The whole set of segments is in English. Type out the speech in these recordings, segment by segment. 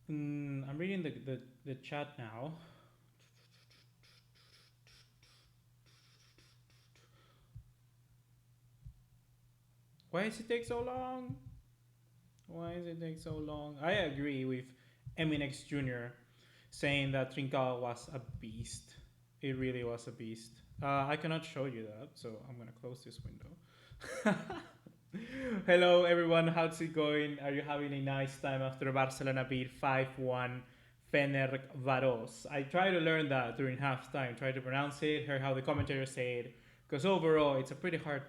I'm reading the chat now. Why does it take so long? Why does it take so long? I agree with Eminex Jr. saying that Trincao was a beast. It really was a beast. I cannot show you that, so I'm gonna close this window. Hello everyone, how's it going? Are you having a nice time after Barcelona beat 5-1 Ferencvaros? I try to learn that during halftime, try to pronounce it, hear how the commentators say it, because overall it's a pretty hard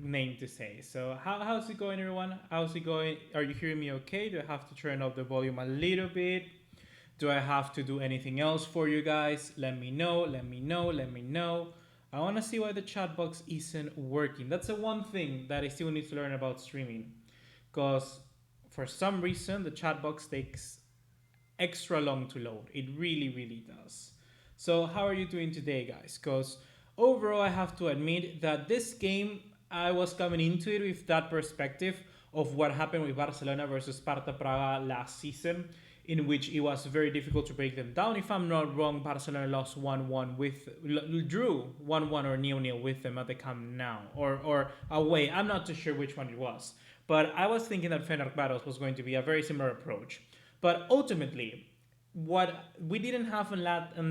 name to say. So how's it going, everyone? How's it going? Are you hearing me okay? Do I have to turn up the volume a little bit? Do I have to do anything else for you guys? Let me know, let me know, let me know. I want to see why the chat box isn't working. That's the one thing that I still need to learn about streaming. Because for some reason, the chat box takes extra long to load. It really, really does. So, how are you doing today, guys? Because overall, I have to admit that this game, I was coming into it with that perspective of what happened with Barcelona versus Sparta Praga last season, in which it was very difficult to break them down. If I'm not wrong, Barcelona lost 1-1 drew 1-1 or 0-0 with them at the Camp Nou, or away. I'm not too sure which one it was. But I was thinking that Fenerbahce was going to be a very similar approach. But ultimately, what we didn't have in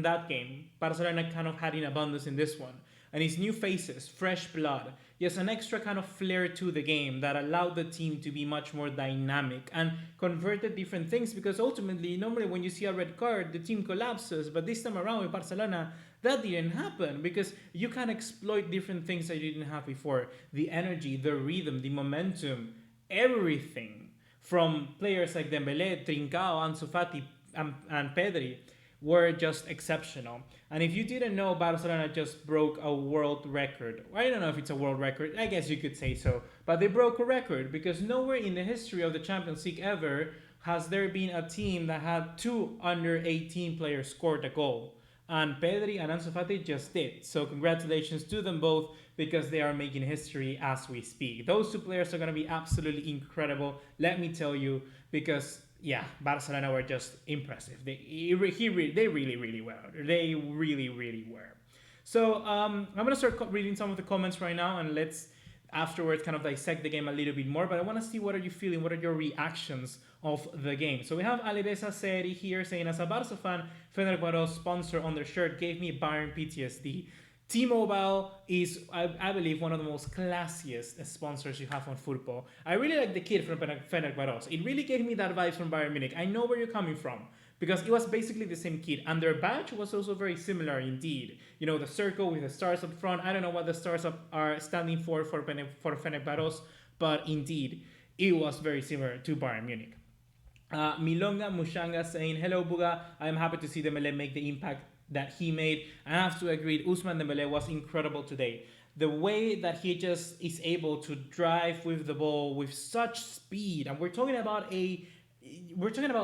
that game, Barcelona kind of had in abundance in this one. And it's new faces, fresh blood, yes, an extra kind of flair to the game that allowed the team to be much more dynamic and converted different things, because ultimately, normally when you see a red card, the team collapses. But this time around with Barcelona, that didn't happen because you can exploit different things that you didn't have before. The energy, the rhythm, the momentum, everything from players like Dembele, Trincao, Ansu Fati, and Pedri were just exceptional. And if you didn't know, Barcelona just broke a world record. I don't know if it's a world record, I guess you could say so. But they broke a record because nowhere in the history of the Champions League ever has there been a team that had two under 18 players scored a goal. And Pedri and Ansu Fati just did. So congratulations to them both because they are making history as we speak. Those two players are going to be absolutely incredible, let me tell you, because yeah, Barcelona were just impressive. They really, really were. They really, really were. So I'm gonna start reading some of the comments right now, and let's afterwards kind of dissect the game a little bit more. But I want to see what are you feeling, what are your reactions of the game. So we have Alireza Seri here saying, as a Barca fan, Fenerbahce sponsor on their shirt gave me Bayern PTSD. T-Mobile is, I believe, one of the most classiest sponsors you have on football. I really like the kid from Ferencvaros. It really gave me that vibe from Bayern Munich. I know where you're coming from because it was basically the same kid. And their badge was also very similar indeed. You know, the circle with the stars up front. I don't know what the stars are standing for Ferencvaros, but indeed, it was very similar to Bayern Munich. Milonga Mushanga saying, hello Buga, I am happy to see Dembele make the impact that he made. And I have to agree, Ousmane Dembele was incredible today. The way that he just is able to drive with the ball with such speed, and we're talking about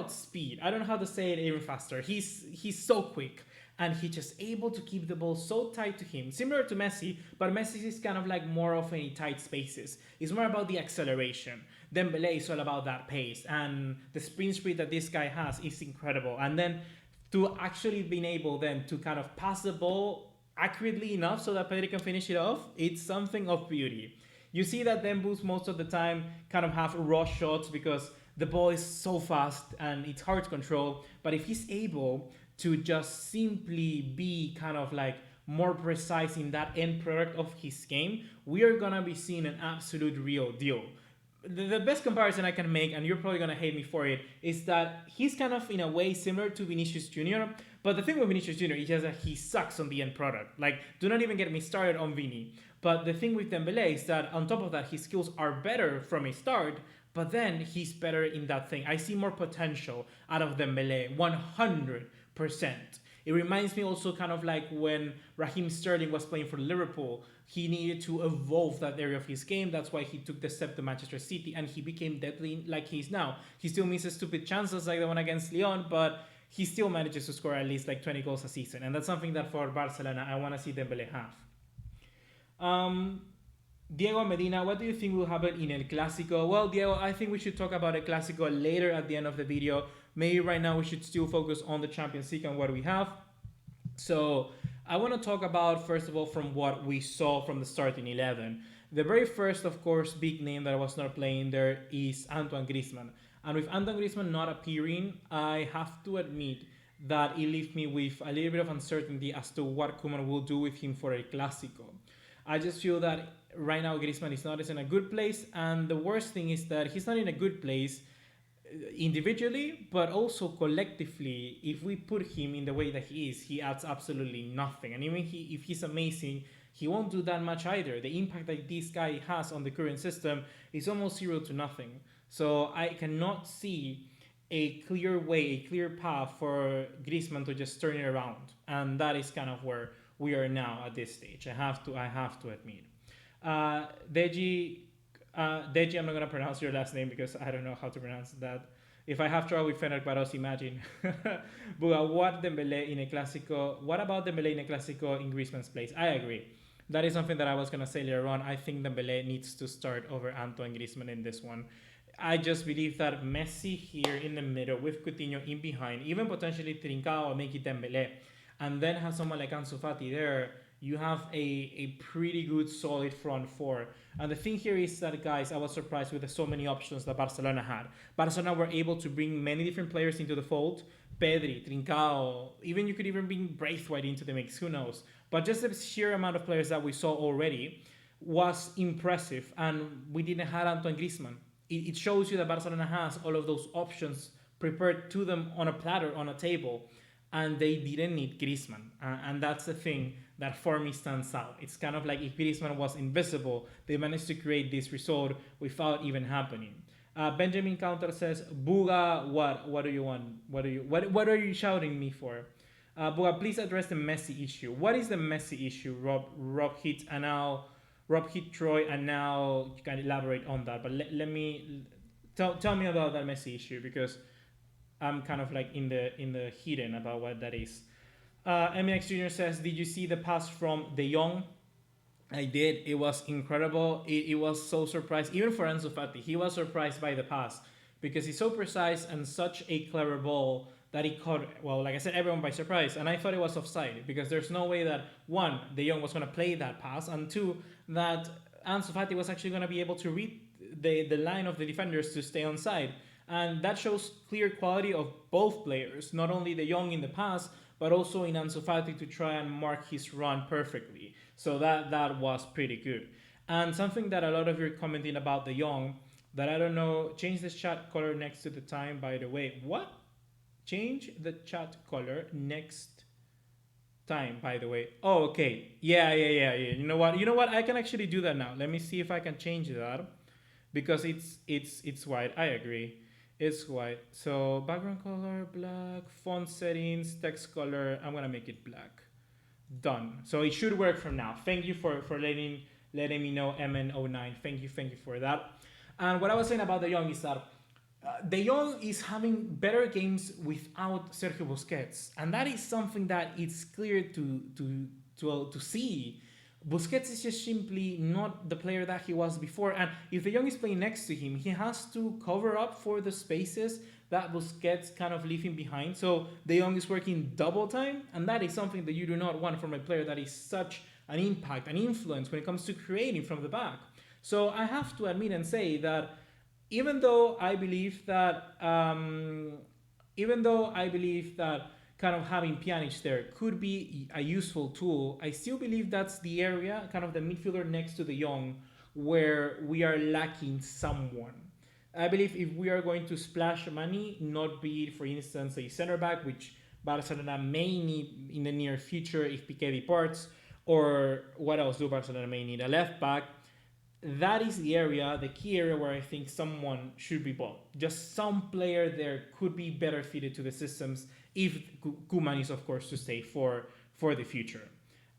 speed. I don't know how to say it even faster. He's so quick, and he's just able to keep the ball so tight to him, similar to Messi, but Messi is kind of like more of in tight spaces. It's more about the acceleration. Dembele is all about that pace, and the sprint speed that this guy has is incredible. And then to actually being able then to kind of pass the ball accurately enough so that Pedri can finish it off, it's something of beauty. You see that Dembus most of the time kind of have raw shots because the ball is so fast and it's hard to control. But if he's able to just simply be kind of like more precise in that end product of his game, we are gonna be seeing an absolute real deal. The best comparison I can make, and you're probably gonna hate me for it, is that he's kind of in a way similar to Vinicius Jr. But the thing with Vinicius Jr. is just that he sucks on the end product. Like, do not even get me started on Vini. But the thing with Dembele is that on top of that, his skills are better from a start, but then he's better in that thing. I see more potential out of Dembele, 100%. It reminds me also kind of like when Raheem Sterling was playing for Liverpool. He needed to evolve that area of his game. That's why he took the step to Manchester City and he became deadly like he is now. He still misses stupid chances like the one against Lyon, but he still manages to score at least like 20 goals a season. And that's something that for Barcelona, I want to see Dembele have. Diego Medina, what do you think will happen in El Clásico? Well, Diego, I think we should talk about El Clásico later at the end of the video. Maybe right now we should still focus on the Champions League and what we have. So I want to talk about, first of all, from what we saw from the starting 11. The very first, of course, big name that was not playing there is Antoine Griezmann. And with Antoine Griezmann not appearing, I have to admit that it left me with a little bit of uncertainty as to what Koeman will do with him for El Clásico. I just feel that right now Griezmann is not in a good place, and the worst thing is that he's not in a good place individually, but also collectively. If we put him in the way that he is, he adds absolutely nothing. And even if he's amazing, he won't do that much either. The impact that this guy has on the current system is almost zero to nothing. So I cannot see a clear way, a clear path for Griezmann to just turn it around, and that is kind of where we are now at this stage. I have to admit. Deji, I'm not gonna pronounce your last name because I don't know how to pronounce that. If I have trouble with Ferencvaros, imagine. But what Dembélé in a Clásico? What about Dembélé in a Clásico in Griezmann's place? I agree. That is something that I was gonna say later on. I think Dembélé needs to start over Antoine Griezmann in this one. I just believe that Messi here in the middle with Coutinho in behind, even potentially Trincao or make it Dembélé, and then have someone like Ansu Fati there, you have a pretty good solid front four. And the thing here is that, guys, I was surprised with the so many options that Barcelona had. Barcelona were able to bring many different players into the fold. Pedri, Trincao, even you could even bring Braithwaite into the mix, who knows. But just the sheer amount of players that we saw already was impressive, and we didn't have Antoine Griezmann. It shows you that Barcelona has all of those options prepared to them on a platter, on a table, and they didn't need Griezmann. And that's the thing that for me stands out. It's kind of like if Griezmann was invisible, they managed to create this result without even happening. Benjamin Counter says, Buga, what do you want? What are you shouting me for? Buga, please address the Messi issue. What is the Messi issue? Rob hit Troy, and now you can elaborate on that. But let me tell me about that Messi issue, because I'm kind of like in the hidden about what that is. MX Jr. says, did you see the pass from De Jong? I did. It was incredible. It was so surprised. Even for Ansu Fati, he was surprised by the pass because he's so precise and such a clever ball that he caught, well, like I said, everyone by surprise. And I thought it was offside because there's no way that, one, De Jong was going to play that pass, and two, that Ansu Fati was actually going to be able to read the line of the defenders to stay onside. And that shows clear quality of both players, not only De Jong in the pass, but also in Ansu Fati to try and mark his run perfectly. So that was pretty good. And something that a lot of you are commenting about De Jong, that I don't know, change the chat color next to the time, by the way. What? Change the chat color next time, by the way. Oh, okay. Yeah. You know what? I can actually do that now. Let me see if I can change that, because it's white. I agree. It's white. So background color, black, font settings, text color. I'm gonna make it black. Done. So it should work from now. Thank you for letting me know, MN09. Thank you for that. And what I was saying about De Jong is that De Jong is having better games without Sergio Busquets, and that is something that it's clear to see. Busquets is just simply not the player that he was before, and if De Jong is playing next to him, he has to cover up for the spaces that Busquets kind of leaving behind. So De Jong is working double time, and that is something that you do not want from a player that is such an impact, an influence when it comes to creating from the back. So I have to admit and say that even though I believe that kind of having Pjanic there could be a useful tool, I still believe that's the area, kind of the midfielder next to De Jong, where we are lacking someone. I believe if we are going to splash money, not be it, for instance, a center back, which Barcelona may need in the near future if Piqué departs, or what else do Barcelona may need? A left back. That is the area, the key area where I think someone should be bought. Just some player there could be better fitted to the systems if Koeman is, of course, to stay for the future.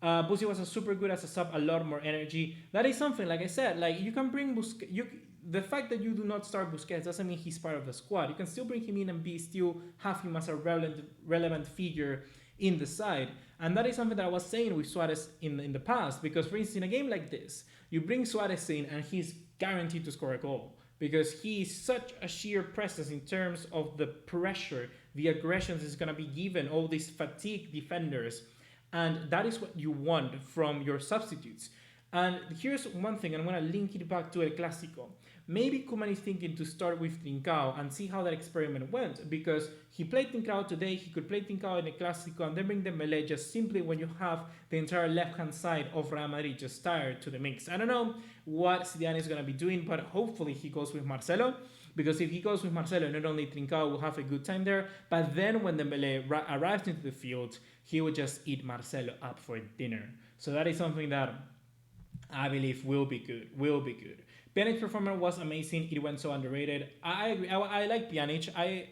Busi was a super good as a sub, a lot more energy. That is something, like I said, like you can bring Busquets. The fact that you do not start Busquets doesn't mean he's part of the squad. You can still bring him in and still have him as a relevant figure in the side. And that is something that I was saying with Suarez in the past, because for instance, in a game like this, you bring Suarez in and he's guaranteed to score a goal because he is such a sheer presence in terms of the pressure, the aggressions is going to be given, all these fatigue defenders. And that is what you want from your substitutes. And here's one thing, I'm going to link it back to El Clásico. Maybe Koeman is thinking to start with Trincao and see how that experiment went, because he played Trincao today, he could play Trincao in El Clásico, and then bring Dembélé just simply when you have the entire left-hand side of Real Madrid just tired to the mix. I don't know what Zidane is going to be doing, but hopefully he goes with Marcelo, because if he goes with Marcelo, not only Trincao will have a good time there, but then when Dembélé arrives into the field, he will just eat Marcelo up for dinner. So that is something that I believe will be good. Pjanic's performance was amazing. It went so underrated. I agree. I like Pjanic.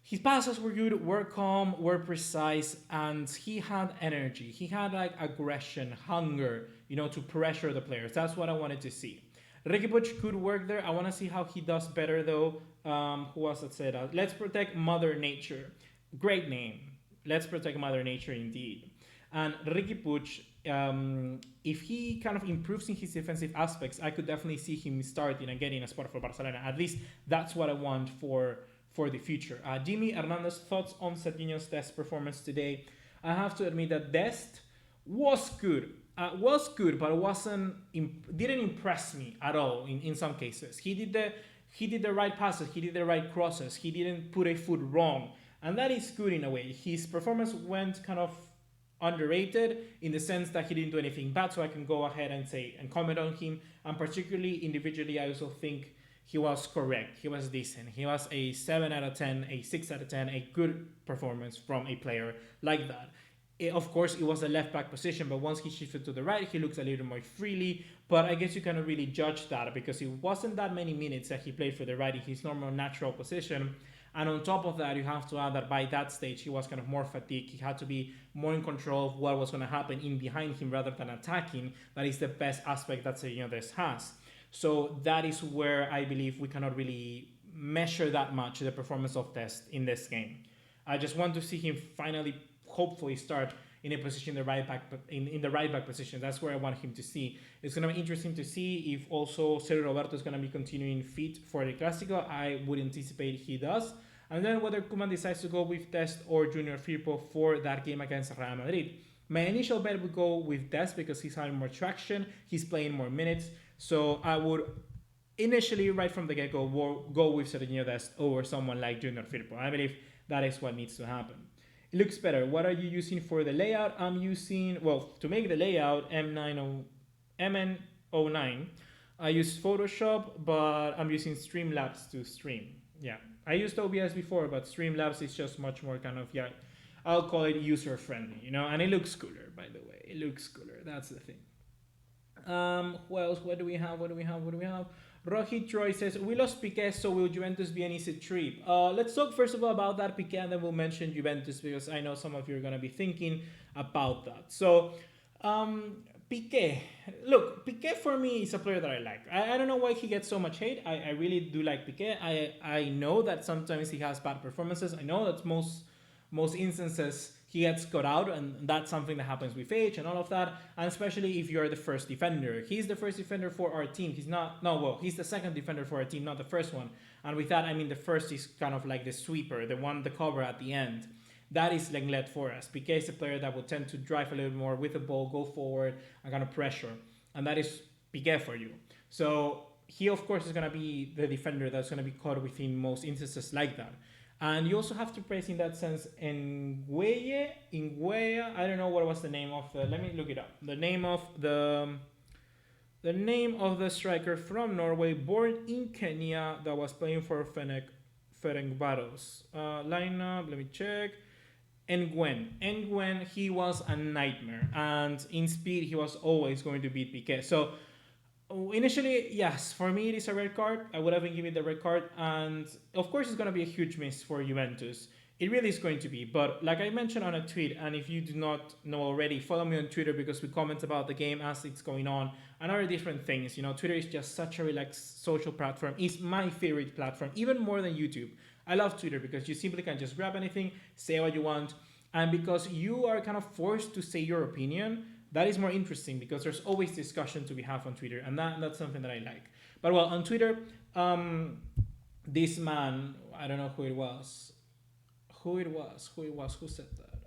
His passes were good, were calm, were precise, and he had energy. He had like aggression, hunger, to pressure the players. That's what I wanted to see. Riqui Puig could work there. I want to see how he does better though. Who else had said that? Let's protect Mother Nature. Great name. Let's protect Mother Nature indeed. And Riqui Puig, if he kind of improves in his defensive aspects, I could definitely see him starting and getting a spot for Barcelona. At least that's what I want for the future. Jimmy Hernandez, thoughts on Serginho's Dest performance today? I have to admit that Dest was good. But didn't impress me at all in some cases. He did the right passes, he did the right crosses, he didn't put a foot wrong. And that is good in a way. His performance went kind of underrated in the sense that he didn't do anything bad, so I can go ahead and say and comment on him. And particularly individually, I also think he was correct. He was decent. He was a 7 out of 10, a 6 out of 10, a good performance from a player like that. Of course, it was a left-back position, but once he shifted to the right, he looks a little more freely. But I guess you cannot really judge that because it wasn't that many minutes that he played for the right in his normal natural position. And on top of that, you have to add that by that stage, he was kind of more fatigued. He had to be more in control of what was going to happen in behind him rather than attacking. That is the best aspect that Serginho has. So that is where I believe we cannot really measure that much the performance of Dest in this game. I just want to see him finally, hopefully, start in a position in the right back position. That's where I want him to see. It's going to be interesting to see if also Sergio Roberto is going to be continuing fit for the Clásico. I would anticipate he does. And then whether Koeman decides to go with Dest or Junior Firpo for that game against Real Madrid. My initial bet would go with Dest because he's having more traction, he's playing more minutes. So I would initially, right from the get-go, go with Serginho Dest over someone like Junior Firpo. I believe that is what needs to happen. It looks better. What are you using for the layout? I'm using, to make the layout, MN09. I use Photoshop, but I'm using Streamlabs to stream. Yeah, I used OBS before, but Streamlabs is just much more kind of, I'll call it user-friendly, and it looks cooler, by the way. It looks cooler. That's the thing. Who else? What do we have? Rohit Troy says, we lost Piqué, so will Juventus be an easy trip? Let's talk first of all about that Piqué, and then we'll mention Juventus, because I know some of you are going to be thinking about that. So, Piqué. Look, Piqué for me is a player that I like. I don't know why he gets so much hate. I really do like Piqué. I know that sometimes he has bad performances. I know that most instances he gets caught out, and that's something that happens with age and all of that, and especially if you're the first defender. He's the first defender for our team. He's the second defender for our team, not the first one. And with that, I mean the first is kind of like the sweeper, the cover at the end. That is Lenglet for us. Piqué is a player that will tend to drive a little more with the ball, go forward, and kind of pressure. And that is Piqué for you. So he, of course, is going to be the defender that's going to be caught within most instances like that. And you also have to praise in that sense Nguye, I don't know what was the name of let me look it up. The name of the striker from Norway, born in Kenya, that was playing for Ferencvaros. Lineup, let me check. Nguyen, he was a nightmare. And in speed, he was always going to beat Piqué. So initially, yes, for me it is a red card. I would have been giving the red card, and of course it's going to be a huge miss for Juventus. It really is going to be, but like I mentioned on a tweet, and if you do not know already, follow me on Twitter because we comment about the game as it's going on and other different things. Twitter is just such a relaxed social platform. It's my favorite platform, even more than YouTube. I love Twitter because you simply can just grab anything, say what you want. And because you are kind of forced to say your opinion, that is more interesting because there's always discussion to be had on Twitter, and that's something that I like. But well, on Twitter, this man, I don't know who it was, who said that.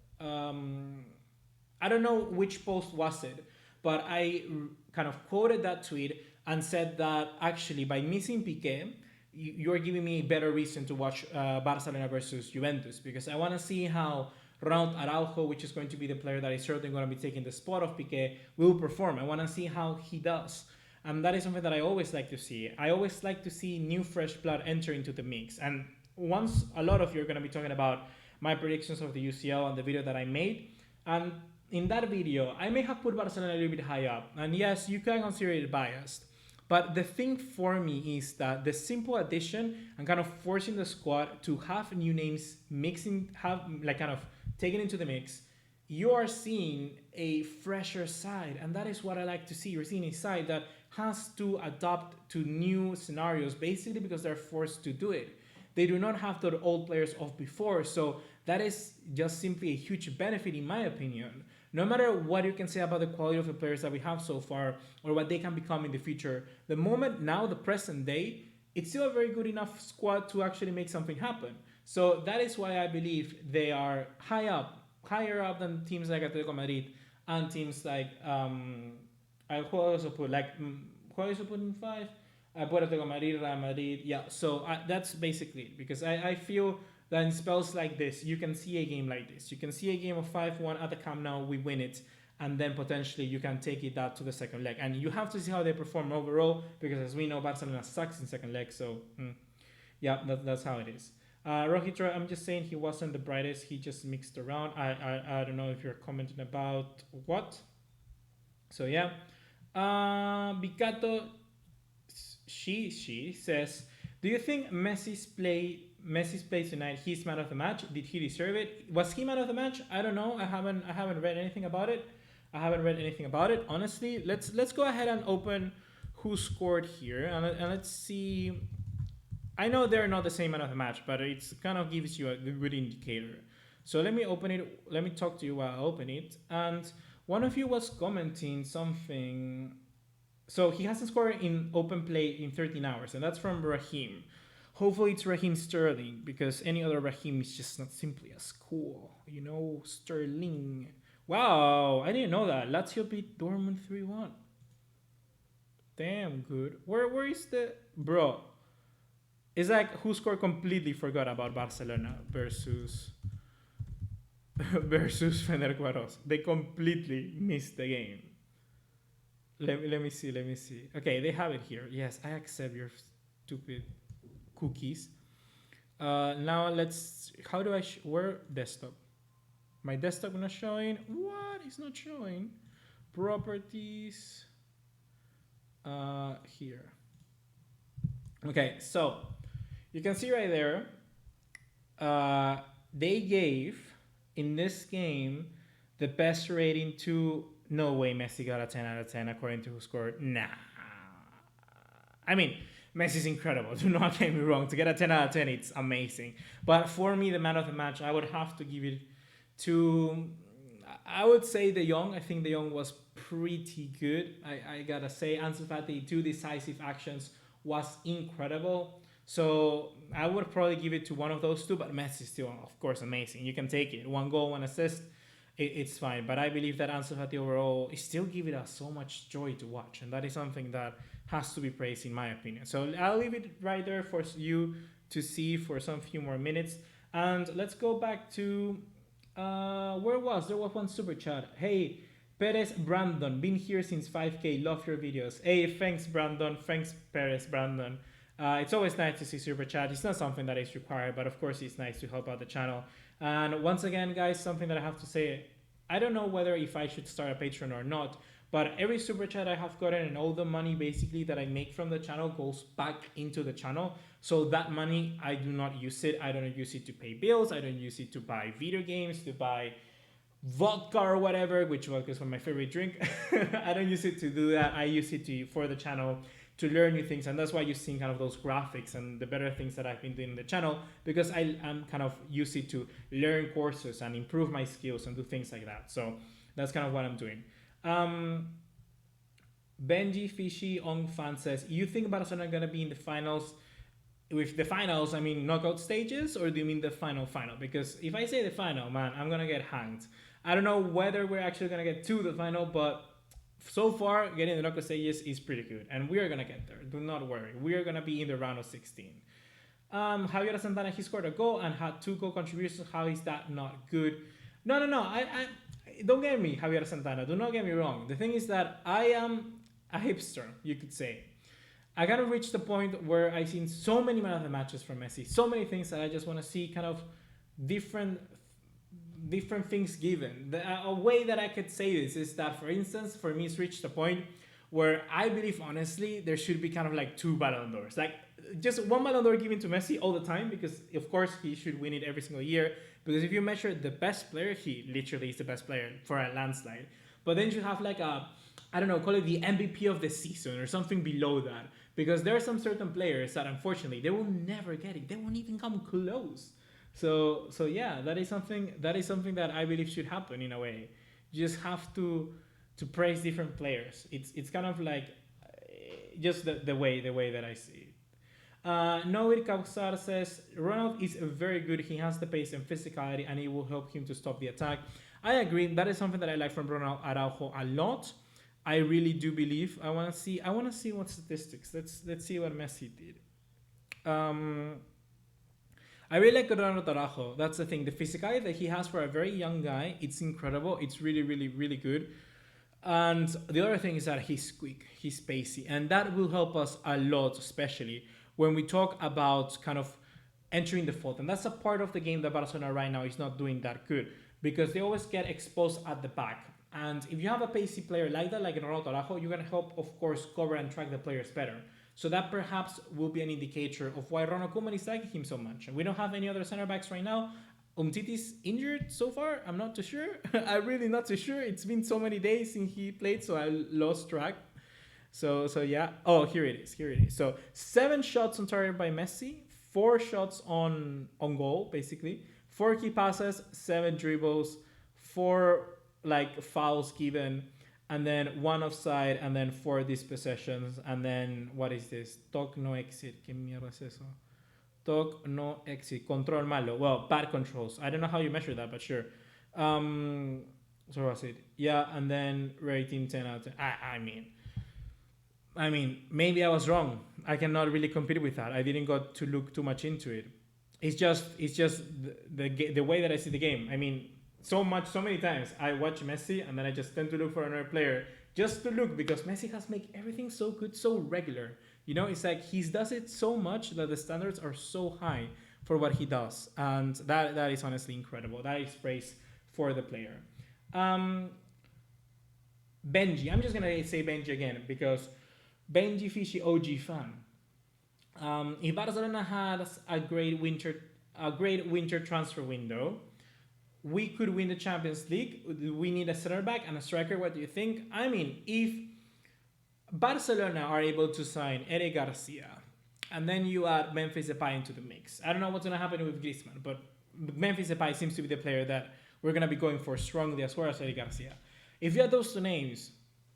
I don't know which post was it, but I kind of quoted that tweet and said that actually by missing Piqué, you're giving me a better reason to watch Barcelona versus Juventus, because I want to see how Ronald Araujo, which is going to be the player that is certainly going to be taking the spot of Piqué, will perform. I want to see how he does. And that is something that I always like to see. I always like to see new fresh blood enter into the mix. And once a lot of you are going to be talking about my predictions of the UCL and the video that I made. And in that video, I may have put Barcelona a little bit high up. And yes, you can consider it biased. But the thing for me is that the simple addition and kind of forcing the squad to have new names mixing, have like kind of taken into the mix, you are seeing a fresher side. And that is what I like to see. You're seeing a side that has to adapt to new scenarios, basically because they're forced to do it. They do not have the old players of before. So that is just simply a huge benefit, in my opinion. No matter what you can say about the quality of the players that we have so far or what they can become in the future, the moment now, the present day, it's still a very good enough squad to actually make something happen. So that is why I believe they are higher up than teams like Atletico Madrid and teams like I also put who I also put in 5. I put Atletico Madrid, Real Madrid. Yeah, so that's basically it, because I feel that in spells like this, you can see a game like this. You can see a game of 5-1 at the Camp Nou, we win it, and then potentially you can take it out to the second leg. And you have to see how they perform overall, because as we know, Barcelona sucks in second leg. So yeah, that's how it is. Rohitra, I'm just saying he wasn't the brightest. He just mixed around. I don't know if you're commenting about what. So yeah. Bicato, she says, do you think Messi's play tonight, he's man of the match? Did he deserve it? Was he man of the match? I don't know. I haven't read anything about it. Honestly. Let's go ahead and open who scored here, and let's see. I know they're not the same man of the match, but it kind of gives you a good indicator. So let me open it. Let me talk to you while I open it. And one of you was commenting something. So he hasn't scored in open play in 13 hours, and that's from Raheem. Hopefully it's Raheem Sterling, because any other Raheem is just not simply as cool. You know, Sterling. Wow, I didn't know that. Lazio beat Dortmund 3-1. Damn good. Where is the... Bro. It's like who scored completely forgot about Barcelona versus Ferencvaros. They completely missed the game. Let me see. Okay, they have it here. Yes, I accept your stupid cookies. Now let's... How do I... Where? Desktop. My desktop not showing. What? It's not showing. Properties. Here. Okay, so you can see right there, they gave in this game the best rating to... No way Messi got a 10 out of 10 according to who scored. Nah. I mean, Messi's incredible. Do not get me wrong. To get a 10 out of 10, it's amazing. But for me, the man of the match, I would have to give it to... I would say De Jong. I think De Jong was pretty good. I gotta say, Ansu Fati, 2 decisive actions was incredible. So I would probably give it to one of those two, but Messi still, of course, amazing. You can take it. 1 goal, 1 assist. It's fine. But I believe that Ansu Fati overall is still giving us so much joy to watch. And that is something that has to be praised in my opinion. So I'll leave it right there for you to see for some few more minutes. And let's go back to... there was one super chat. Hey, Perez Brandon, been here since 5K, love your videos. Hey, thanks Brandon, thanks Perez Brandon. It's always nice to see super chat. It's not something that is required, but of course it's nice to help out the channel. And once again, guys, something that I have to say, I don't know whether if I should start a Patreon or not, but every super chat I have gotten and all the money basically that I make from the channel goes back into the channel. So that money, I do not use it. I don't use it to pay bills. I don't use it to buy video games, to buy vodka or whatever, which vodka is my favorite drink. I don't use it to do that. I use it for the channel to learn new things, and that's why you're seeing kind of those graphics and the better things that I've been doing in the channel, because I'm kind of use it to learn courses and improve my skills and do things like that. So that's kind of what I'm doing. Benji Fishy Ong Fan says, you think Barcelona are gonna be in the finals? With the finals, I mean knockout stages, or do you mean the final? Because if I say the final, man, I'm gonna get hanged. I don't know whether we're actually gonna get to the final, but so far getting the knockout stages is pretty good, and we are gonna get there. Do not worry, we are gonna be in the round of 16. Javier Santana, he scored a goal and had 2 goal contributions. How is that not good? No. I don't get me, Javier Santana. Do not get me wrong. The thing is that I am a hipster, you could say. I kind of reached the point where I've seen so many man of the matches from Messi, so many things that I just want to see kind of different things given. A way that I could say this is that, for instance, for me, it's reached a point where I believe, honestly, there should be kind of like 2 Ballon d'Ors. Like, just 1 Ballon d'Or given to Messi all the time, because, of course, he should win it every single year. Because if you measure the best player, he literally is the best player for a landslide. But then you have like I don't know, call it the MVP of the season or something below that. Because there are some certain players that, unfortunately, they will never get it. They won't even come close. So yeah, that is something that I believe should happen in a way. You just have to praise different players. It's kind of like just the way that I see it. Noir Kausar says, Ronald is very good. He has the pace and physicality, and it will help him to stop the attack. I agree. That is something that I like from Ronald Araujo a lot. I really do believe. I want to see what statistics. Let's see what Messi did. I really like Ronald Araujo. That's the thing. The physicality that he has for a very young guy, it's incredible. It's really, really, really good. And the other thing is that he's quick, he's pacey, and that will help us a lot, especially when we talk about kind of entering the fault. And that's a part of the game that Barcelona right now is not doing that good, because they always get exposed at the back. And if you have a pacey player like that, like Ronald Araujo, you're going to help, of course, cover and track the players better. So that perhaps will be an indicator of why Ronald Koeman is liking him so much. And we don't have any other center backs right now. Umtiti's injured so far. I'm not too sure. I'm really not too sure. It's been so many days since he played, so I lost track. So yeah. Oh, here it is. So 7 shots on target by Messi, 4 shots on goal, basically. 4 key passes, 7 dribbles, 4 like fouls given, and then 1 offside, and then 4 dispossessions, and then what is this? Toc no exit. ¿Qué mierda es eso? Toc no exit. Control malo. Well, bad controls. I don't know how you measure that, but sure. So was it? Yeah, and then rating 10 out of 10. I mean, maybe I was wrong. I cannot really compete with that. I didn't got to look too much into it. It's just the way that I see the game. I mean, so many times I watch Messi and then I just tend to look for another player just to look, because Messi has made everything so good, so regular. You know, it's like he does it so much that the standards are so high for what he does. And that is honestly incredible. That is praise for the player. Benji. I'm just going to say Benji again, because Benji Fishy OG fan. If Barcelona has a great winter transfer window, we could win the Champions League. We need a center back and a striker. What do you think? I mean, if Barcelona are able to sign Eric Garcia, and then you add Memphis Depay into the mix, I don't know what's going to happen with Griezmann, but Memphis Depay seems to be the player that we're going to be going for strongly, as well as Eric Garcia. If you add those 2 names,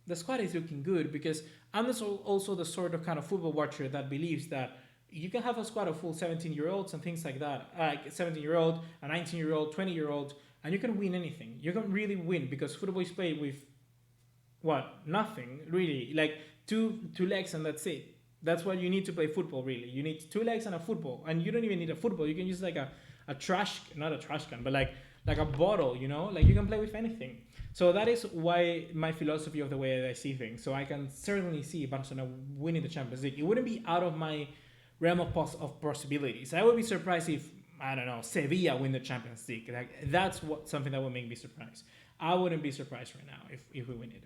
the squad is looking good, because I'm also the sort of kind of football watcher that believes that you can have a squad of full 17-year-olds and things like that, like a 17-year-old, a 19-year-old, 20-year-old, and you can win anything. You can really win, because football is played with, nothing, really. Like two legs and that's it. That's what you need to play football, really. You need 2 legs and a football, and you don't even need a football. You can use like not a trash can, but like a bottle, you know? Like you can play with anything. So that is why my philosophy of the way that I see things. So I can certainly see Barcelona winning the Champions League. It wouldn't be out of my realm of possibilities. I would be surprised if, I don't know, Sevilla win the Champions League. Like that's something that would make me surprised. I wouldn't be surprised right now if we win it.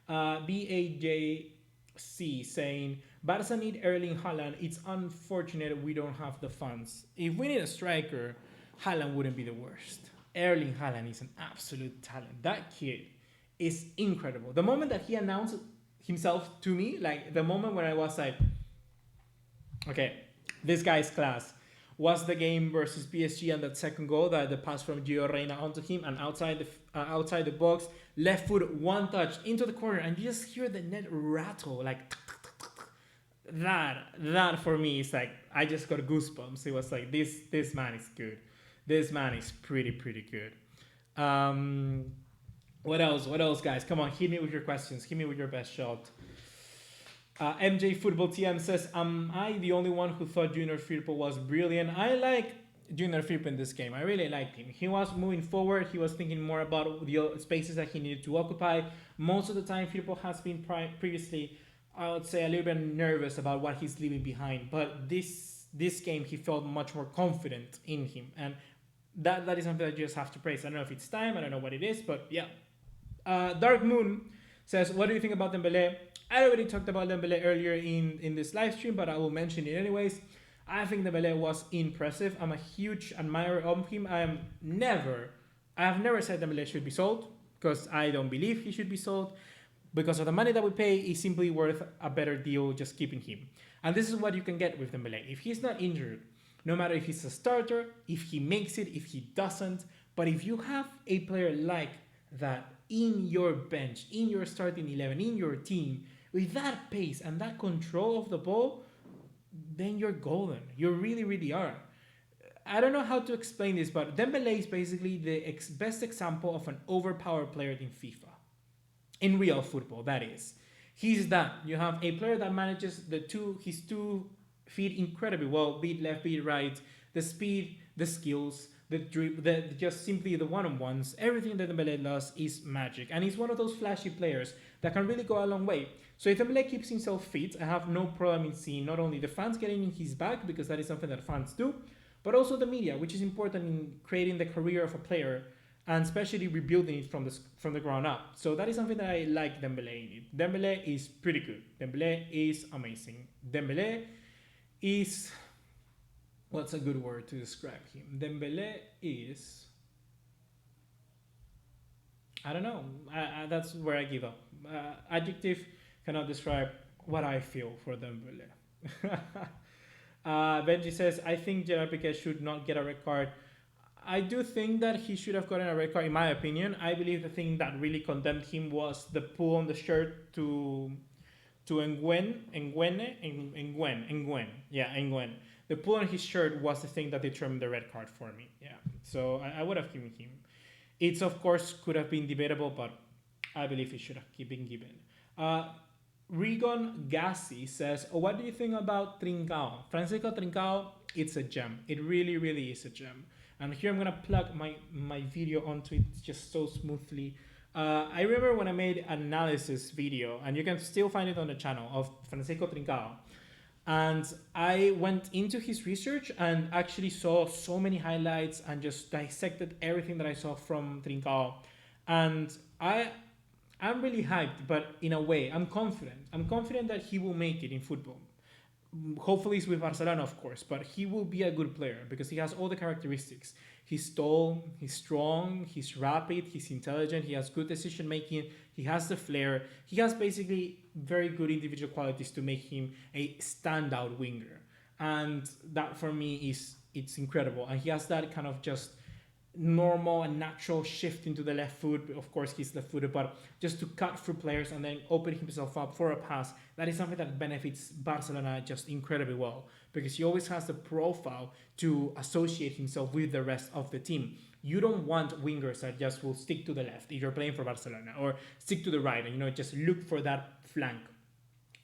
BAJC saying, Barca need Erling Haaland. It's unfortunate we don't have the funds. If we need a striker, Haaland wouldn't be the worst. Erling Haaland is an absolute talent. That kid is incredible. The moment that he announced himself to me. Like the moment when I was like, okay, this guy's class, was the game versus PSG and that second goal, that the pass from Gio Reyna onto him and outside the box, left foot, one touch into the corner, and you just hear the net rattle like that for me is like, I just got goosebumps. It was like, this man is good. This man is pretty good. What else, guys? Come on, hit me with your questions. Hit me with your best shot. MJ Football TM says, am I the only one who thought Junior Firpo was brilliant? I like Junior Firpo in this game. I really liked him. He was moving forward. He was thinking more about the spaces that he needed to occupy. Most of the time, Firpo has been previously, I would say, a little bit nervous about what he's leaving behind. But this game, he felt much more confident in him. And that is something that you just have to praise. I don't know if it's time. I don't know what it is. But yeah. Dark Moon says, what do you think about Dembélé? I already talked about Dembélé earlier in this live stream, but I will mention it anyways. I think Dembélé was impressive. I'm a huge admirer of him. I have never said Dembélé should be sold, because I don't believe he should be sold. Because of the money that we pay, it's simply worth a better deal just keeping him. And this is what you can get with Dembélé. If he's not injured, no matter if he's a starter, if he makes it, if he doesn't, but if you have a player like that in your bench, in your starting 11, in your team, with that pace and that control of the ball, then you're golden. You really are. I don't know how to explain this, but Dembélé is basically the best example of an overpowered player in FIFA. In real football, that is. He's that. You have a player that manages his 2 feet incredibly well, be it left, be it right, the speed, the skills, the dribble, just simply the one-on-ones. Everything that Dembélé does is magic. And he's one of those flashy players that can really go a long way. So if Dembélé keeps himself fit, I have no problem in seeing not only the fans getting in his back, because that is something that fans do, but also the media, which is important in creating the career of a player and especially rebuilding it from the ground up. So that is something that I like Dembélé in. Dembélé is pretty good. Dembélé is amazing. Dembélé is... what's a good word to describe him? Dembélé is... I don't know. That's where I give up. Adjective cannot describe what I feel for Dembélé. Benji says, I think Gerard Piqué should not get a red card. I do think that he should have gotten a red card, in my opinion. I believe the thing that really condemned him was the pull on the shirt to Nguyen. The pull on his shirt was the thing that determined the red card for me. Yeah, so I would have given him. It's, of course, could have been debatable, but I believe it should have been given. Rigon Gassi says, what do you think about Trincao? Francisco Trincao, it's a gem. It really is a gem. And here I'm going to plug my video onto it just so smoothly. I remember when I made an analysis video, and you can still find it on the channel, of Francisco Trincao. And I went into his research and actually saw so many highlights and just dissected everything that I saw from Trincao. And I'm really hyped, but in a way, I'm confident. I'm confident that he will make it in football. Hopefully it's with Barcelona, of course, but he will be a good player because he has all the characteristics. He's tall, he's strong, he's rapid, he's intelligent, he has good decision making, he has the flair. He has basically very good individual qualities to make him a standout winger. And that for me it's incredible. And he has that kind of just normal and natural shift into the left foot. Of course, he's left-footed, but just to cut through players and then open himself up for a pass, that is something that benefits Barcelona just incredibly well, because he always has the profile to associate himself with the rest of the team. You don't want wingers that just will stick to the left if you're playing for Barcelona, or stick to the right and just look for that flank,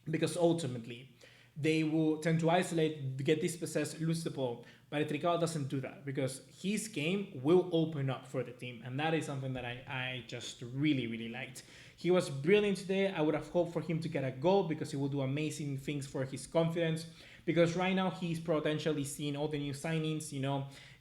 because ultimately they will tend to isolate, get dispossessed, lose the ball. But Trincao doesn't do that, because his game will open up for the team. And that is something that I just really liked. He was brilliant today. I would have hoped for him to get a goal, because he will do amazing things for his confidence. Because right now he's potentially seeing all the new signings.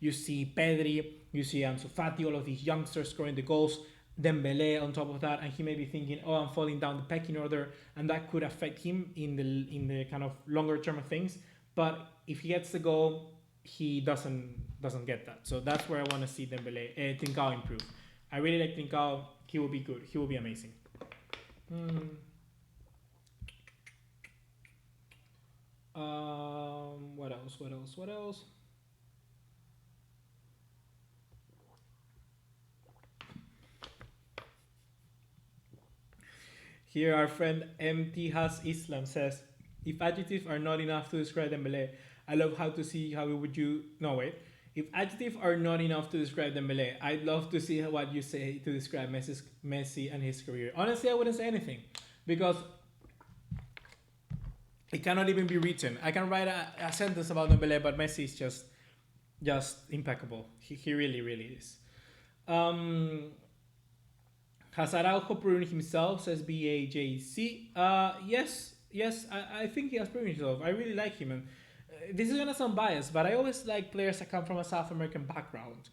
You see Pedri, you see Ansu Fati, all of these youngsters scoring the goals. Dembélé on top of that, and he may be thinking, oh, I'm falling down the pecking order, and that could affect him in the kind of longer term of things. But if he gets the goal, he doesn't get that. So that's where I want to see Trincao improve. I really like Trincao. He will be good. He will be amazing. What else? What else? What else? Here, our friend MT Has Islam says, if adjectives are not enough to describe Dembele, I love how to see how would you. No, wait. If adjectives are not enough to describe Dembele, I'd love to see what you say to describe Messi and his career. Honestly, I wouldn't say anything because it cannot even be written. I can write a sentence about Dembele, but Messi is just impeccable. He really, really is. Has Araujo proven himself? Says BAJC. Yes, I think he has proven himself. I really like him, and this is gonna sound biased, but I always like players that come from a South American background.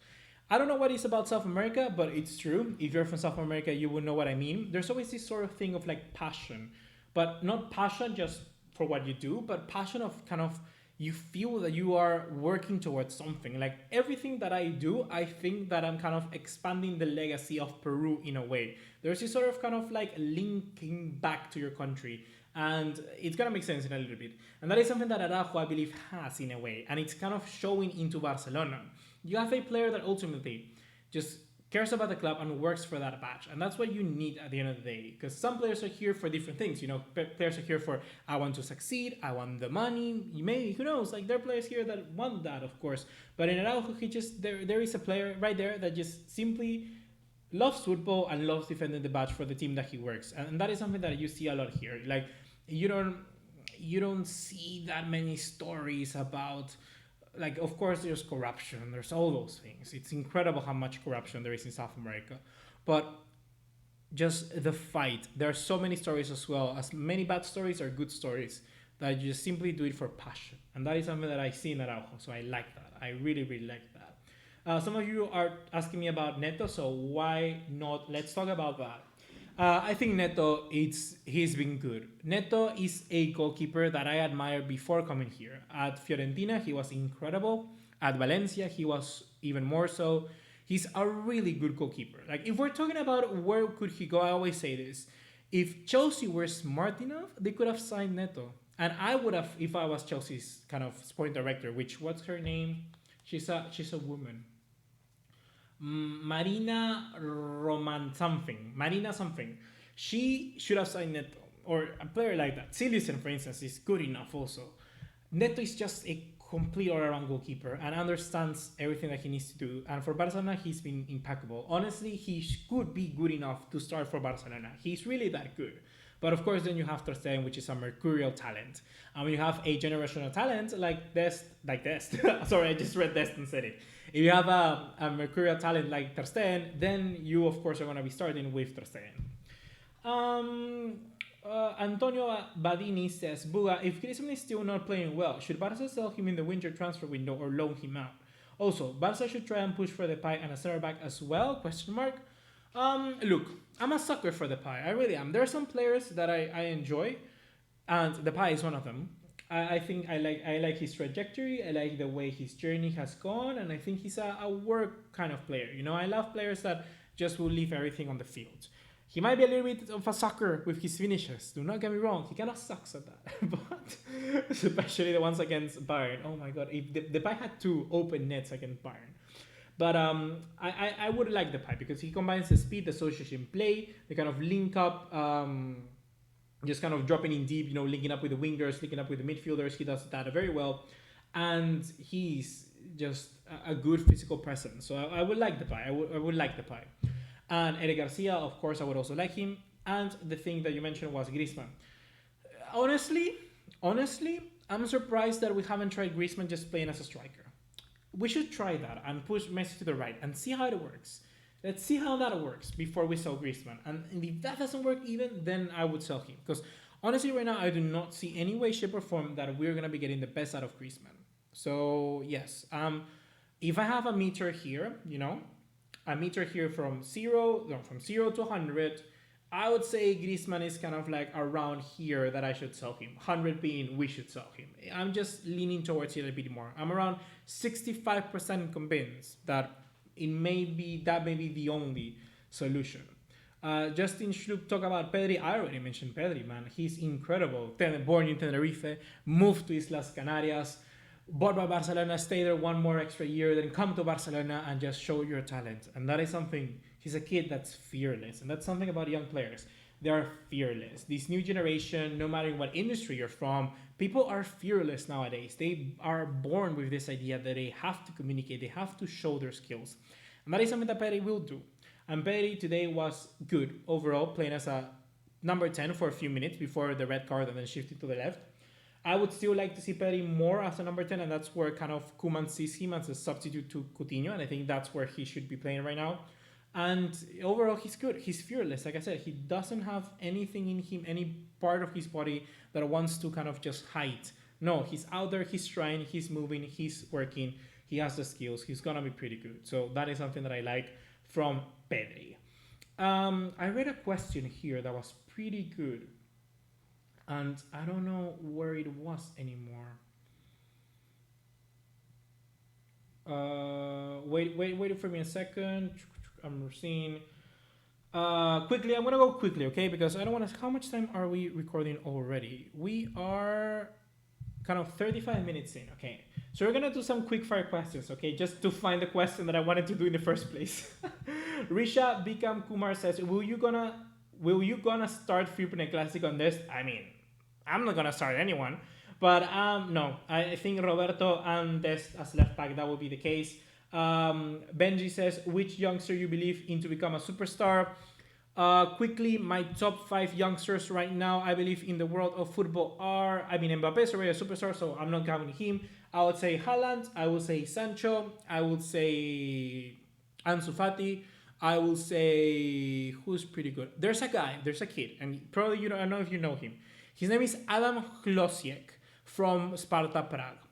I don't know what it's about South America, but it's true. If you're from South America, you will know what I mean. There's always this sort of thing of like passion, but not passion just for what you do, but passion of kind of you feel that you are working towards something. Like everything that I do, I think that I'm kind of expanding the legacy of Peru in a way. There's this sort of kind of like linking back to your country. And it's gonna make sense in a little bit. And that is something that Araujo, I believe, has in a way. And it's kind of showing into Barcelona. You have a player that ultimately just cares about the club and works for that badge. And that's what you need at the end of the day. Because some players are here for different things. You know, players are here for, I want to succeed, I want the money. You may, who knows? Like, there are players here that want that, of course. But in Araujo, there is a player right there that just simply loves football and loves defending the badge for the team that he works. And that is something that you see a lot here. Like, you don't see that many stories about, like, of course there's corruption, there's all those things. It's incredible how much corruption there is in South America, but just the fight, there are so many stories, as well as many bad stories or good stories, that you just simply do it for passion. And that is something that I see in Araujo, so I like that. I really, really like that. Some of you are asking me about Neto, so why not? Let's talk about that. I think Neto, he's been good. Neto is a goalkeeper that I admired before coming here. At Fiorentina, he was incredible. At Valencia, he was even more so. He's a really good goalkeeper. Like, if we're talking about where could he go, I always say this. If Chelsea were smart enough, they could have signed Neto. And I would have, if I was Chelsea's kind of sporting director, which, what's her name? She's a woman. Marina Roman something. Marina something. She should have signed Neto. Or a player like that. Silesen, for instance, is good enough also. Neto is just a complete all-around goalkeeper and understands everything that he needs to do. And for Barcelona, he's been impeccable. Honestly, he could be good enough to start for Barcelona. He's really that good. But of course, then you have Ter Stegen, which is a mercurial talent. And when you have a generational talent like Dest, sorry, I just read Dest and said it. If you have a mercurial talent like Ter Stegen, then you, of course, are going to be starting with Ter Stegen. Antonio Badini says, Buga, if Griezmann is still not playing well, should Barca sell him in the winter transfer window or loan him out? Also, Barca should try and push for the pie and a center back as well? Question mark. Look, I'm a sucker for the pie. I really am. There are some players that I enjoy, and the pie is one of them. I think I like his trajectory. I like the way his journey has gone, and I think he's a work kind of player. You know, I love players that just will leave everything on the field. He might be a little bit of a sucker with his finishes. Do not get me wrong. He kind of sucks at that. But especially the ones against Bayern. Oh my God. If the Depay had two open nets against Bayern. But I would like Depay because he combines the speed, the association play, the kind of link up, just kind of dropping in deep, you know, linking up with the wingers, linking up with the midfielders. He does that very well. And he's just a good physical presence. So I would like Depay. I would like Depay. And Eric Garcia, of course, I would also like him. And the thing that you mentioned was Griezmann. Honestly, I'm surprised that we haven't tried Griezmann just playing as a striker. We should try that and push Messi to the right and see how it works. Let's see how that works before we sell Griezmann. And if that doesn't work even, then I would sell him. Because honestly, right now, I do not see any way, shape, or form that we're going to be getting the best out of Griezmann. So, yes. If I have a meter here, you know, a meter here from 0 to 100, I would say Griezmann is kind of like around here that I should sell him. 100 being we should sell him. I'm just leaning towards it a bit more. I'm around 65% convinced that that may be the only solution. Justin Schlup talk about Pedri. I already mentioned Pedri, man. He's incredible. Born in Tenerife, moved to Islas Canarias, bought by Barcelona, stay there one more extra year, then come to Barcelona and just show your talent. And that is something, he's a kid that's fearless. And that's something about young players. They are fearless. This new generation, no matter what industry you're from, people are fearless nowadays. They are born with this idea that they have to communicate, they have to show their skills. And that is something that Pedri will do. And Pedri today was good overall, playing as a number 10 for a few minutes before the red card and then shifting to the left. I would still like to see Pedri more as a number 10, and that's where kind of Koeman sees him as a substitute to Coutinho, and I think that's where he should be playing right now. And overall, he's good. He's fearless. Like I said, he doesn't have anything in him, any part of his body that wants to kind of just hide. No, he's out there, he's trying, he's moving, he's working, he has the skills, he's going to be pretty good. So that is something that I like from Pedri. I read a question here that was pretty good, and I don't know where it was anymore. Wait for me a second. I'm seeing. Quickly, I'm gonna go quickly, okay? Because I don't want to. How much time are we recording already? We are kind of 35 minutes in, okay? So we're gonna do some quick fire questions, okay? Just to find the question that I wanted to do in the first place. Risha Bikam Kumar says, "Will you gonna start Firpene Classic on this?" I mean, I'm not gonna start anyone, but no. I think Roberto and Dest as left back, that will be the case. Benji says, which youngster you believe in to become a superstar? Quickly, my top 5 youngsters right now, I believe in the world of football are, Mbappe is already a superstar, so I'm not counting him. I would say Haaland, I would say Sancho, I would say Ansu Fati, I will say, who's pretty good? There's a kid, and probably I don't know if you know him. His name is Adam Hlosiek from Sparta Prague.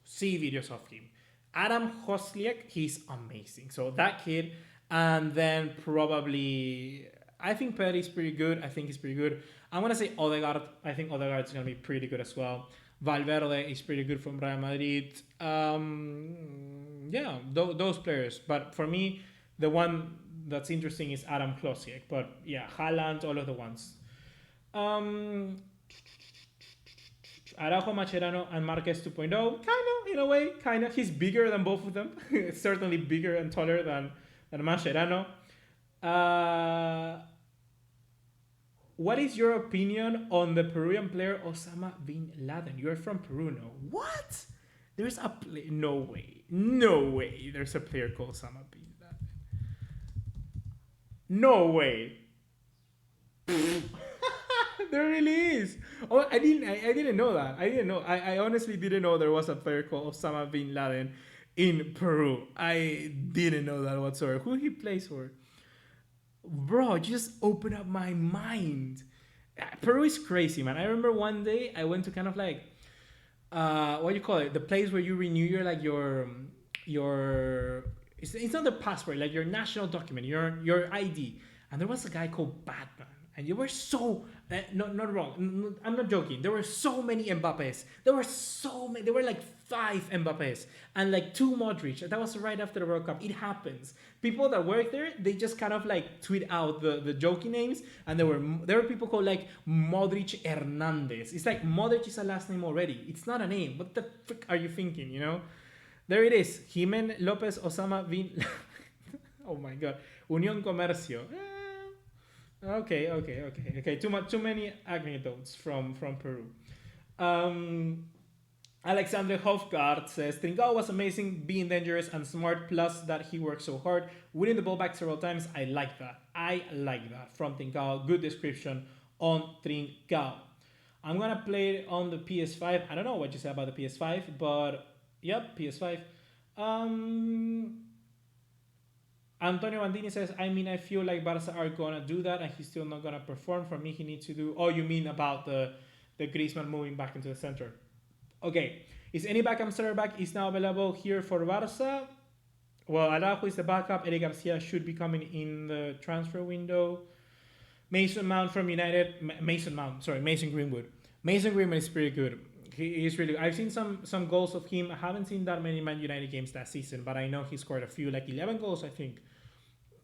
See videos of him. Adam Hlosiek, he's amazing. So that kid, and then probably, I think Pedri is pretty good. I think he's pretty good. I'm going to say Odegaard. I think Odegaard is going to be pretty good as well. Valverde is pretty good from Real Madrid. Yeah, those players. But for me, the one that's interesting is Adam Hlosiek. But yeah, Haaland, all of the ones. Araujo, Mascherano, and Marquez 2.0. Kind of, in a way, kind of. He's bigger than both of them. Certainly bigger and taller than Mascherano. What is your opinion on the Peruvian player Osama bin Laden? You're from Peru, no? What? There's a play? No way. No way. There's a player called Osama bin Laden. No way. There really is. Oh, I didn't know that. I honestly didn't know there was a player called Osama bin Laden in Peru. I didn't know that whatsoever. Who he plays for? Bro, just open up my mind. Peru is crazy, man. I remember one day I went to kind of like, what do you call it? The place where you renew your it's not the passport, like your national document, your ID. And there was a guy called Batman. And you were so, not wrong, I'm not joking. There were so many Mbappés. There were like 5 Mbappés and like 2 Modric. That was right after the World Cup. It happens. People that work there, they just kind of like tweet out the joking names. And there were people called like Modric Hernandez. It's like Modric is a last name already. It's not a name. What the frick are you thinking, you know? There it is. Jimen Lopez Osama bin... Oh my God. Unión Comercio. Okay. Too many anecdotes from Peru. Alexander Hofgaard says Trincao was amazing, being dangerous and smart, plus that he worked so hard, winning the ball back several times. I like that from Trincao. Good description on Trincao. I'm gonna play it on the PS5. I don't know what you said about the PS5, but yep, PS5. Antonio Bandini says, I feel like Barca are gonna do that and he's still not gonna perform. For me, he needs to do... Oh, you mean about the Griezmann moving back into the center. Okay. Is any backup center back is now available here for Barca? Well, Araujo is the backup. Eric Garcia should be coming in the transfer window. Mason Mount from United. Mason Greenwood. Mason Greenwood is pretty good. He is really... I've seen some goals of him. I haven't seen that many Man United games that season, but I know he scored a few, like 11 goals, I think.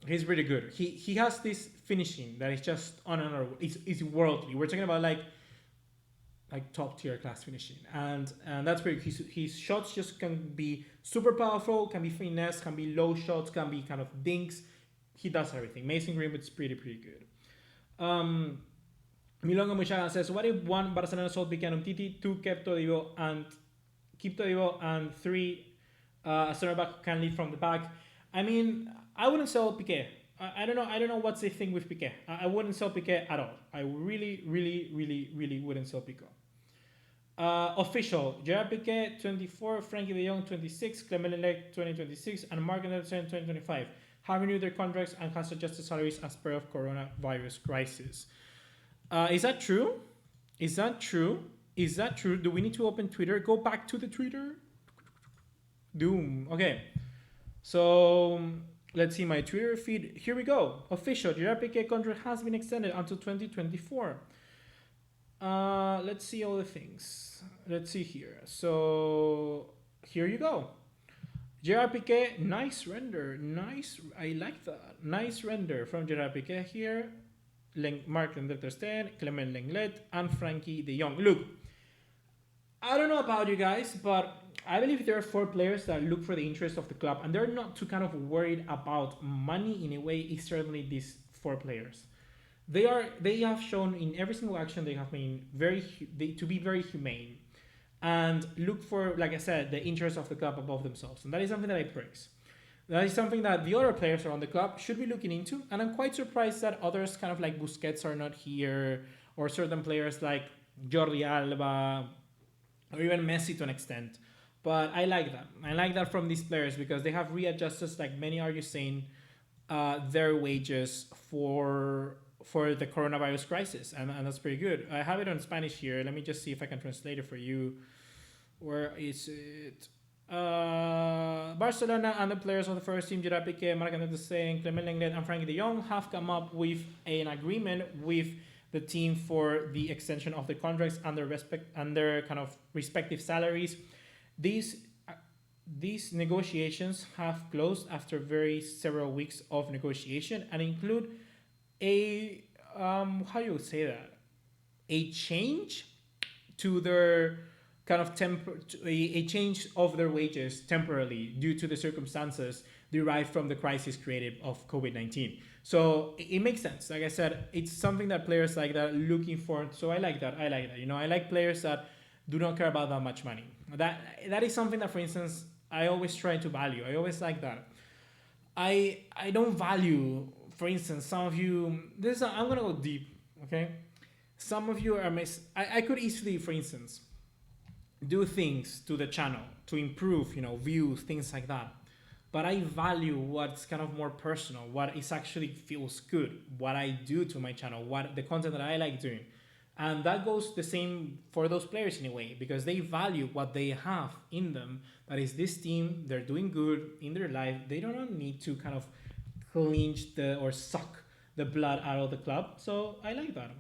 He's really good. He has this finishing that is just on another. It's worldly. We're talking about like top tier class finishing, and that's pretty. His shots just can be super powerful, can be finesse, can be low shots, can be kind of dinks. He does everything. Mason Greenwood's pretty good. Milonga Muchaga says, what if 1 Barcelona sold Piqué and Titi, 2 kept Todibo and 3 a center back who can lead from the back? I mean, I wouldn't sell Piqué. I don't know what's the thing with Piqué. I wouldn't sell Piqué at all. I really wouldn't sell Piqué. Official, Gerard Piqué 24, Frankie de Jong 26, Clement Lenglet 2026, and Marc Anderson 2025 have renewed their contracts and has adjusted salaries as per of coronavirus crisis. Is that true? Is that true? Do we need to open Twitter? Go back to the Twitter. Doom. Okay. So let's see my Twitter feed. Here we go. Official, Gerard Piqué contract has been extended until 2024. Let's see all the things. Let's see here. So here you go. Gerard Piqué, nice render. Nice. I like that. Nice render from Gerard Piqué here. Marc Lenglet, Clement Lenglet, and Frankie de Jong. Look, I don't know about you guys, but I believe there are 4 players that look for the interest of the club, and they're not too kind of worried about money in a way. It's certainly these 4 players. They have shown in every single action they have been to be very humane and look for, like I said, the interest of the club above themselves, and that is something that I praise. That is something that the other players around the club should be looking into, and I'm quite surprised that others kind of like Busquets are not here, or certain players like Jordi Alba, or even Messi to an extent. But I like that. I like that from these players because they have readjusted, like many are you saying, their wages for the coronavirus crisis, and that's pretty good. I have it on Spanish here. Let me just see if I can translate it for you. Where is it? Barcelona and the players of the first team, Gerard Piqué, Marc Anderson, Clement Lenglet, and Frankie de Jong, have come up with an agreement with the team for the extension of the contracts and their kind of respective salaries. These negotiations have closed after several weeks of negotiation and include a how do you say that? A change to their kind of a change of their wages temporarily due to the circumstances derived from the crisis created of COVID-19. So it makes sense. Like I said, it's something that players like that are looking for. So I like that. You know, I like players that do not care about that much money. That is something that, for instance, I always try to value. I always like that. I don't value, for instance, some of you. I'm gonna go deep. Okay, some of you are I could easily, for instance, do things to the channel to improve, views, things like that. But I value what's kind of more personal, what is actually feels good, what I do to my channel, what the content that I like doing. And that goes the same for those players in a way, because they value what they have in them. That is this team, they're doing good in their life. They don't need to kind of clinch or suck the blood out of the club. So I like that.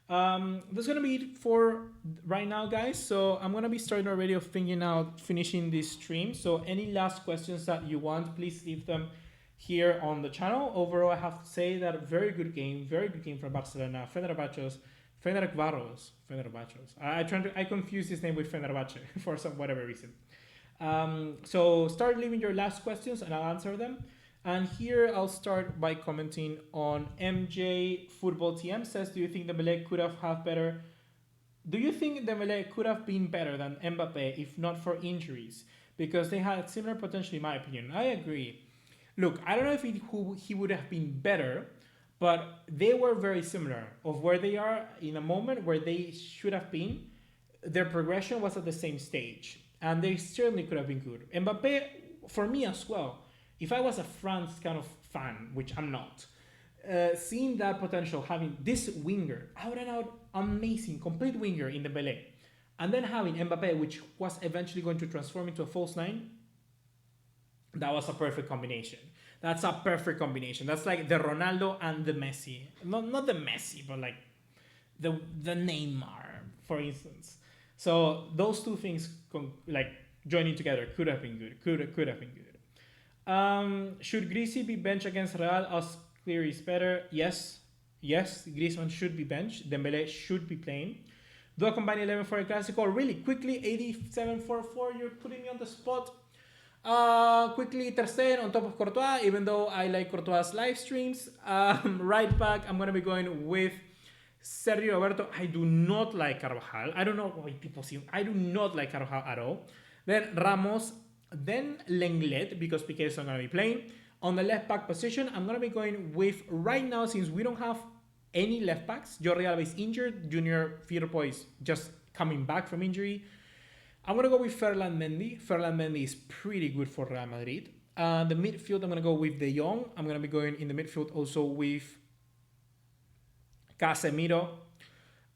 That's gonna be it for right now, guys. So I'm gonna be starting already of finishing this stream. So any last questions that you want, please leave them here on the channel. Overall, I have to say that very good game from Barcelona. Ferencvaros. I confuse his name with Fenerbahce for whatever reason. So start leaving your last questions and I'll answer them. And here I'll start by commenting on MJ Football TM says, do you think Dembélé could have had better? Do you think Dembélé could have been better than Mbappé if not for injuries? Because they had similar potential in my opinion. I agree. Look, I don't know if he would have been better, but they were very similar of where they are in a moment where they should have been. Their progression was at the same stage and they certainly could have been good. Mbappé, for me as well, if I was a France kind of fan, which I'm not, seeing that potential, having this winger, out and out, amazing, complete winger in Dembélé, and then having Mbappé, which was eventually going to transform into a false nine, that was a perfect combination. That's a perfect combination. That's like the Ronaldo and the Messi. Not the Messi, but like the Neymar, for instance. So those two things like joining together could have been good. Could have been good. Should Greasy be benched against Real as clear is better? Yes. Yes, Griezmann should be benched. Dembele should be playing. Do I combine 11 for a Clasico? Really quickly, 8744, you're putting me on the spot. Quickly, Ter Stegen on top of Courtois, even though I like Courtois' live streams. Right back, I'm going to be going with Sergio Roberto. I do not like Carvajal. I don't know why people see him. I do not like Carvajal at all. Then Ramos, then Lenglet, because Piqué is not going to be playing. On the left back position, I'm going to be going with, right now, since we don't have any left backs, Jordi Alba is injured, Junior Firpo is just coming back from injury. I'm going to go with Ferland Mendy. Ferland Mendy is pretty good for Real Madrid. The midfield, I'm going to go with De Jong. I'm going to be going in the midfield also with Casemiro.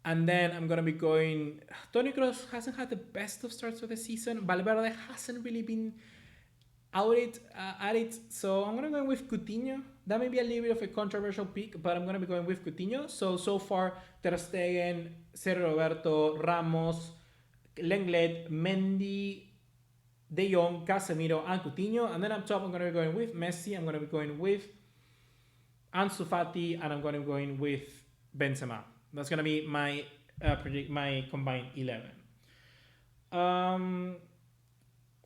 And then I'm going to be going... Toni Kroos hasn't had the best of starts of the season. Valverde hasn't really been at it. So I'm going to go with Coutinho. That may be a little bit of a controversial pick, but I'm going to be going with Coutinho. So far, Ter Stegen, Sergio Roberto, Ramos, Lenglet, Mendy, De Jong, Casemiro, and Coutinho. And then up top, I'm going to be going with Messi. I'm going to be going with Ansu Fati, and I'm going to be going with Benzema. That's going to be my my combined 11.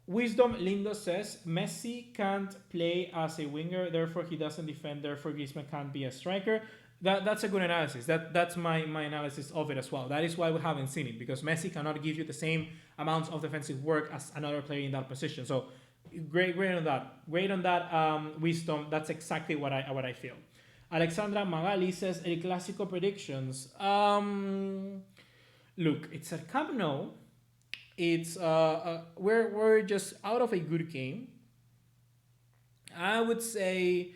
Wisdom Lindo says Messi can't play as a winger, therefore he doesn't defend, therefore Griezmann can't be a striker. That's a good analysis. That's my analysis of it as well. That is why we haven't seen it, because Messi cannot give you the same amounts of defensive work as another player in that position. So great on that. Great on that, Wisdom. That's exactly what I feel. Alexandra Magali says El Clásico predictions. Look, it's a Camp Nou. It's we're just out of a good game. I would say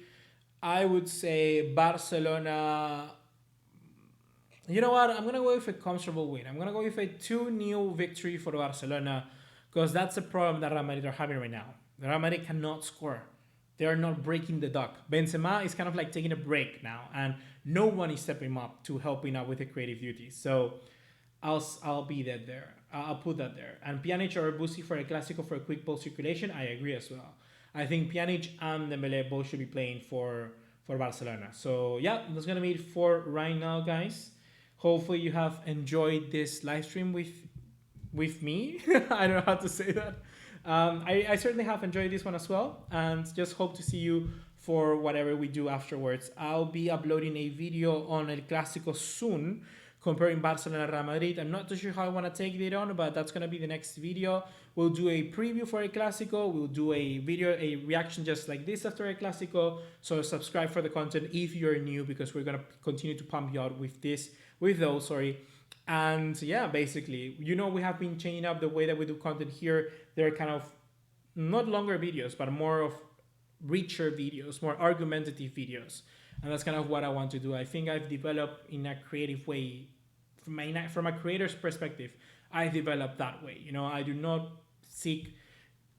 Barcelona. You know what? I'm gonna go with a comfortable win. I'm gonna go with a 2-0 victory for Barcelona, because that's the problem that Real Madrid are having right now. The Real Madrid cannot score. They are not breaking the duck. Benzema is kind of like taking a break now, and no one is stepping up to helping out with the creative duties. So I'll be there. I'll put that there. And Pjanic or Busi for a Clásico for a quick ball circulation, I agree as well. I think Pjanic and Dembele both should be playing for Barcelona. So yeah, that's gonna be it for right now, guys. Hopefully you have enjoyed this live stream with me. I don't know how to say that. I certainly have enjoyed this one as well, and just hope to see you for whatever we do afterwards. I'll be uploading a video on El Clásico soon, comparing Barcelona and Real Madrid. I'm not too sure how I want to take it on, but that's going to be the next video. We'll do a preview for El Clásico. We'll do a reaction just like this after El Clásico. So subscribe for the content if you're new, because we're going to continue to pump you out with those. And yeah, basically, we have been changing up the way that we do content here. They're kind of not longer videos, but more of richer videos, more argumentative videos. And that's kind of what I want to do. I think I've developed in a creative way, from a creator's perspective, I developed that way. I do not seek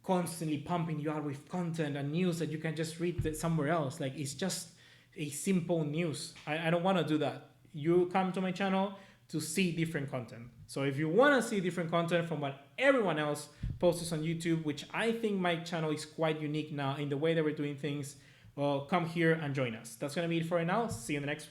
constantly pumping you out with content and news that you can just read somewhere else. Like, it's just a simple news. I don't want to do that. You come to my channel to see different content. So if you want to see different content from what everyone else posts on YouTube, which I think my channel is quite unique now in the way that we're doing things, well, come here and join us. That's going to be it for right now. See you in the next one.